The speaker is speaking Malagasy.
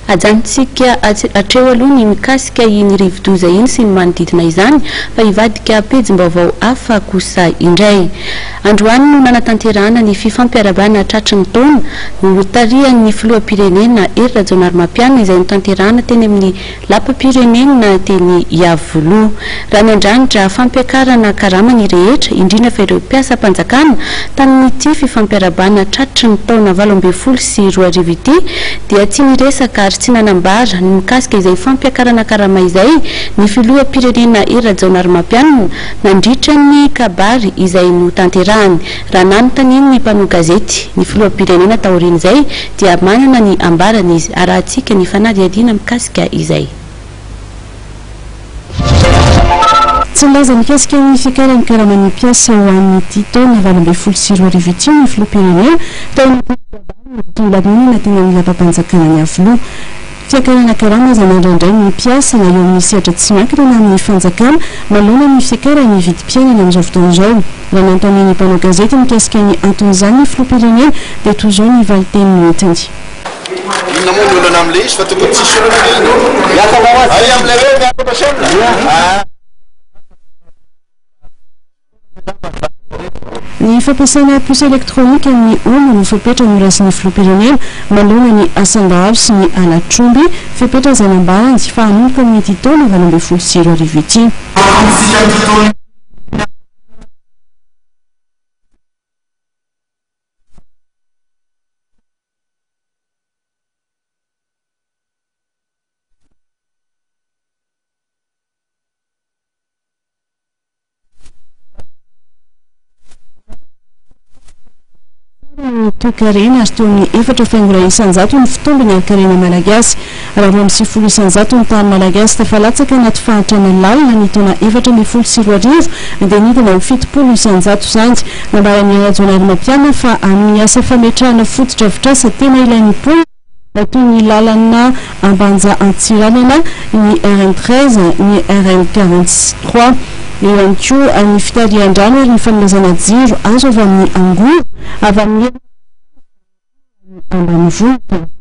ajantsika atreo aloha ny mikasika iny rivodoza iny sy ny manodidina izany fa hivadika pejim-baovao hafa kosa indray. Androany no nanatanterahana ny fifampiarabana tratry ny taona notarihan'ny filoham-pirenena Hery Rajaonarimampianina izay notanterahana teny amin'ny lapam-pirenena teny Iavoloha. Raha ny andranitra fampiakarana karamany rehetra indrindra fa ireo mpiasa-panjakana tamin'ity fifampiarabana tratry ny taona 2020 sy 2020 ity dia tsy niresaka ary tsy nanambara ny mikasika izay fampiakarana karama izay ny filoham-pirenena Hery Rajaonarimampianina nandritra ny kabary izay notanterahany. Raha nanontaniany ny mpanao gazety ny filoham-pirenena taorian'izay dia manana ny ambarany izy arahantsika ny fanadihadiana mikasika izay. Tsy laza mikasika ny fiakarany karamany mpiasa ho an'ity taona 2020 sy 2020 ny filoham-pirenena taona tonlaminina teny amin'ny lapam-panjakana ny Iavoloha. Fiakarana karama izay mandraindray ny mpiasa na eo amin'ny sehatra tsy miankina na amin'ny fanjakana manoloana ny fiakarany vidim-piainana amin'izao fotoana izao. Raha nanontaniany mpanao gazety mikasika ny anton'izany ny filoham-pirenena dia toy izao ny valiteny minitiny. Inona moa ny olana amin'ilay izy fa tokony tsisy olana iny. Ay amin'ilay reo miakatra saina. Ny fampiasana puce elektronika amin'ny olona no fepetra no rasin'ny filoham-pirenena manoloana ny asam-bahalo sy ny alatromby fepetra izay nambarany fa hanomboka amin'ity taona 2020 sy 2020 ity. Toekarena ary teo amin'ny 4 isanjato ny fitombiny alkarena malagasy. Raha 20 isanjato ny tany malagasy tafalatsaka anaty fahantrana lalina ny taona 4 sy 2020 dia nidina ho 70 isanjato izany. Nambarany Rajaonarimampianina fa amin'ny asa fametrahana fotodrafitrasa tena ilain'ny mponina toy ny lalana Ambanja Antsiranana, ny RN13, ny RN43. Eo ihany koa ny fitarihan-drano ary ny fanomezana jiro azo avy amin'ny Angovo avy amin'ny ambanivohitra.